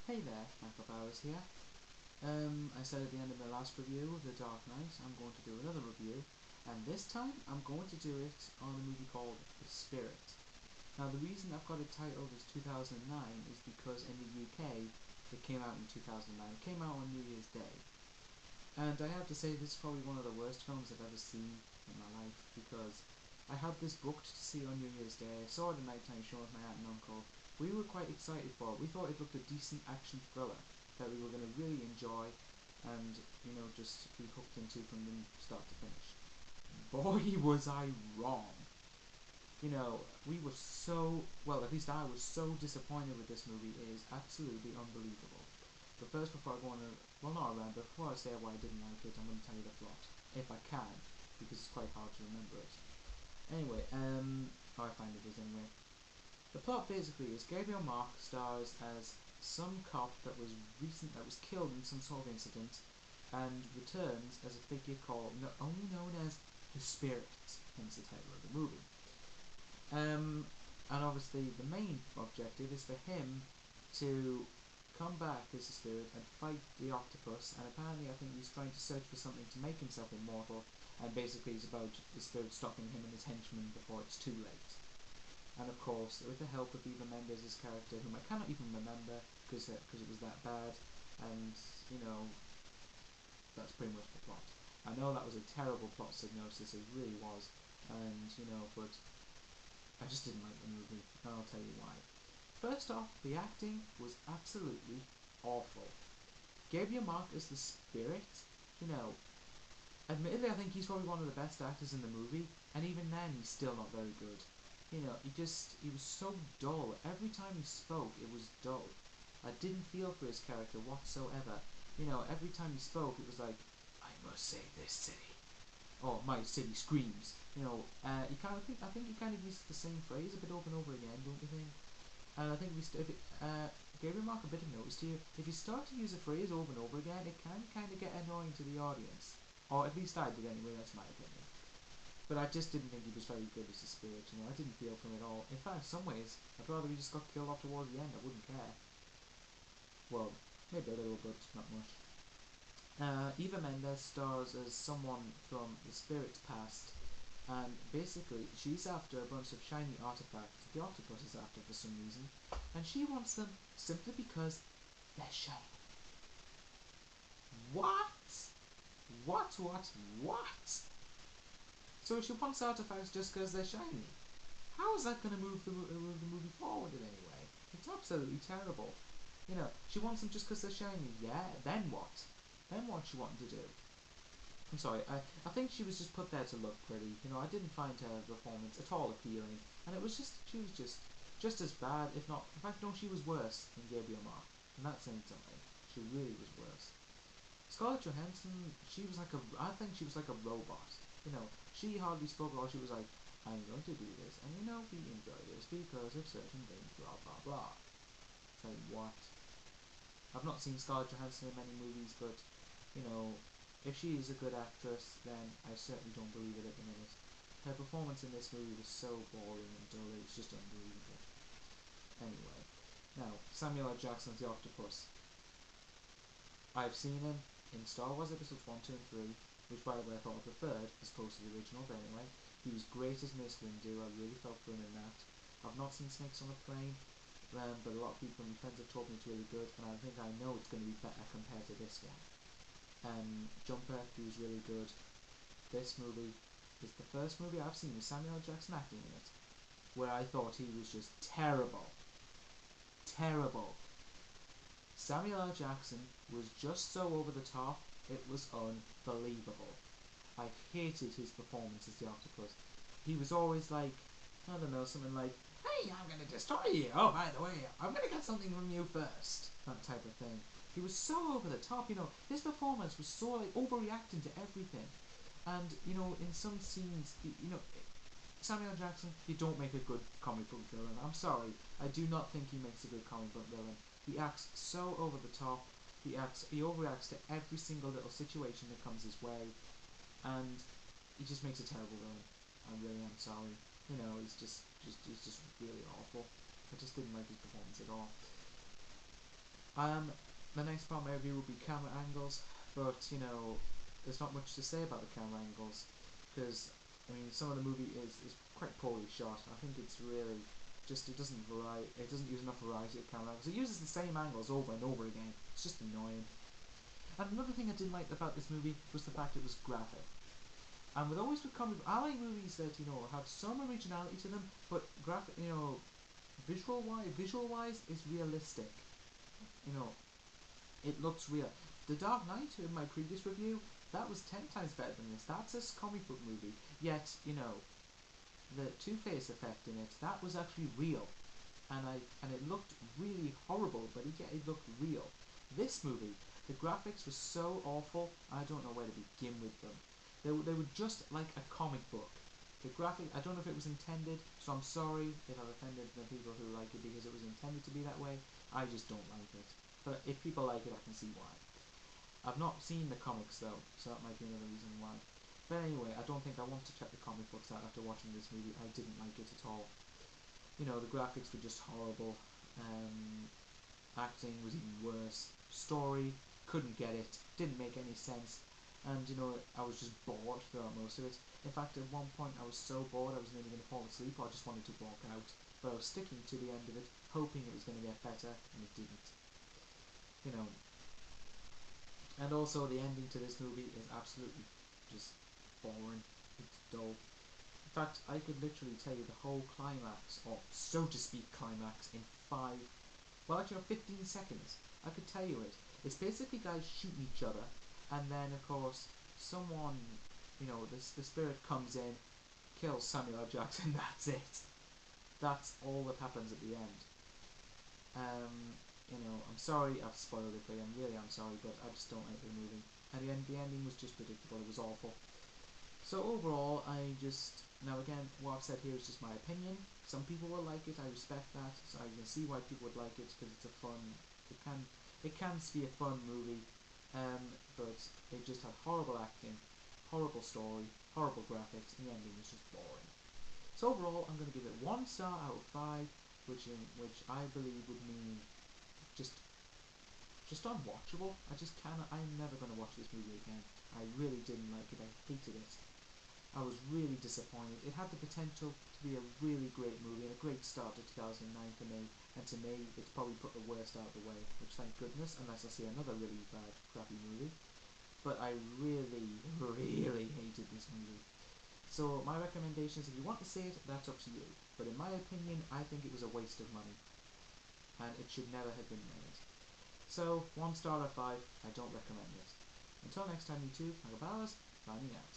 Hey there, Michael Bowers here. I said at the end of my last review of The Dark Knight, I'm going to do another review, and this time I'm going to do it on a movie called The Spirit. Now the reason I've got it titled as 2009 is because in the UK it came out in 2009. It came out on New Year's Day. And I have to say this is probably one of the worst films I've ever seen in my life, because I had this booked to see on New Year's Day. I saw it at nighttime show with my aunt and uncle. We were quite excited for it. We thought it looked a decent action thriller that we were going to really enjoy and, just be hooked into from the start to finish. Boy, was I wrong. We were at least I was so disappointed with this movie. It is absolutely unbelievable. But first, before I go on before I say why I didn't like it, I'm going to tell you the plot, if I can, because it's quite hard to remember it. Anyway, how I find it is anyway. The plot basically is Gabriel Macht stars as some cop that was killed in some sort of incident, and returns as a figure only known as the Spirit, hence the title of the movie. And obviously the main objective is for him to come back as the Spirit and fight the octopus, and apparently I think he's trying to search for something to make himself immortal, and basically it's about the Spirit stopping him and his henchmen before it's too late. And of course, with the help of Mendes' character, whom I cannot even remember because it was that bad, and that's pretty much the plot. I know that was a terrible plot synopsis, it really was, and but I just didn't like the movie, and I'll tell you why. First off, the acting was absolutely awful. Gabriel Macht as the Spirit, admittedly I think he's probably one of the best actors in the movie, and even then he's still not very good. He was so dull. Every time he spoke, it was dull. I didn't feel for his character whatsoever. Every time he spoke, it was like, I must save this city. Or my city screams. I think he kind of uses the same phrase a bit over and over again, don't you think? And I think Gabriel Macht, a bit of notice to you, if you start to use a phrase over and over again, it can kind of get annoying to the audience. Or at least I did anyway, that's my opinion. But I just didn't think he was very good as a Spirit, I didn't feel for him at all. In fact, in some ways, I'd rather he just got killed off towards the end, I wouldn't care. Well, maybe a little, but not much. Eva Mendes stars as someone from the Spirit's past, and basically she's after a bunch of shiny artifacts that the octopus is after for some reason, and she wants them simply because they're shiny. What? What? So she wants artifacts just because they're shiny. How is that going to move the movie forward in any way? It's absolutely terrible. She wants them just because they're shiny. Yeah, then what? Then what's she wanting to do? I'm sorry, I think she was just put there to look pretty. I didn't find her performance at all appealing, and she was just as bad, if not, in fact, no, she was worse than Gabriel Macht, and that's saying something. She really was worse. Scarlett Johansson, I think she was like a robot. She hardly spoke at all. She was like, I'm going to do this, and we enjoy this because of certain things, blah blah blah. It's like, what? I've not seen Scarlett Johansson in many movies, but if she is a good actress, then I certainly don't believe it at the minute. Her performance in this movie was so boring and dull, it was just unbelievable. Anyway, now, Samuel L. Jackson's the octopus. I've seen him in Star Wars episodes 1, 2, and 3, which by the way I thought I preferred as opposed to the original, but anyway, he was great as Mace Windu. I really felt for him in that. I've not seen Snakes on a Plane, but a lot of people and my friends have told me it's really good, and I think I know it's going to be better compared to this one. Jumper, he was really good. This movie is the first movie I've seen with Samuel L. Jackson acting in it where I thought he was just terrible. Terrible. Samuel L. Jackson was just so over the top, it was unbelievable. I hated his performance as the octopus. He was always like, I don't know, something like, hey, I'm going to destroy you. Oh, by the way, I'm going to get something from you first. That type of thing. He was so over the top, his performance was so overreacting to everything. And, in some scenes, Samuel L. Jackson, you don't make a good comic book villain. I'm sorry, I do not think he makes a good comic book villain. He acts so over the top, he overreacts to every single little situation that comes his way, and he just makes a terrible villain. I really am sorry. He's just really awful. I just didn't like his performance at all. The next part of my review will be camera angles, but you know, there's not much to say about the camera angles because I mean, some of the movie is quite poorly shot. I think it's really just it doesn't use enough variety of camera angles. It uses the same angles over and over again. It's just annoying. And another thing I didn't like about this movie was the fact it was graphic. And with always with comic, I like movies that you know have some originality to them, but graphic, you know, visual wise, is realistic. You know, it looks real. The Dark Knight in my previous review, that was 10 times better than this. That's a comic book movie. Yet, you know, the Two-Face effect in it, that was actually real. And it looked really horrible, but yet it looked real. This movie, the graphics were so awful, I don't know where to begin with them. They were just like a comic book. The graphic, I don't know if it was intended, so I'm sorry if I've offended the people who like it because it was intended to be that way. I just don't like it. But if people like it, I can see why. I've not seen the comics though, so that might be another reason why. But anyway, I don't think I want to check the comic books out after watching this movie. I didn't like it at all. You know, the graphics were just horrible. Acting was even worse. Story, couldn't get it. Didn't make any sense. And, you know, I was just bored throughout most of it. In fact, at one point I was so bored I was nearly going to fall asleep or I just wanted to walk out. But I was sticking to the end of it, hoping it was going to get better, and it didn't. You know, and also the ending to this movie is absolutely just boring. It's dull. In fact, I could literally tell you the whole climax, or so to speak climax, in 15 seconds. I could tell you it. It's basically guys shooting each other, and then of course someone, you know, the spirit comes in, kills Samuel L. Jackson. That's it. That's all that happens at the end. You know, I'm sorry I've spoiled it for you. I'm sorry, but I just don't like the movie. And the ending was just predictable. It was awful. So overall, now again, what I've said here is just my opinion. Some people will like it. I respect that. So I can see why people would like it because it's a fun. It can be a fun movie, but it just had horrible acting, horrible story, horrible graphics, and the ending was just boring. So overall, I'm going to give it 1 star out of 5, which I believe would mean just unwatchable. I'm never going to watch this movie again. I really didn't like it. I hated it. I was really disappointed. It had the potential to be a really great movie and a great start to 2009 for me. And to me, it's probably put the worst out of the way, which thank goodness, unless I see another really bad, crappy movie. But I really, really hated this movie. So my recommendation is if you want to see it, that's up to you. But in my opinion, I think it was a waste of money. And it should never have been made. So, 1 star out of 5, I don't recommend it. Until next time, YouTube, Gabriel, signing out.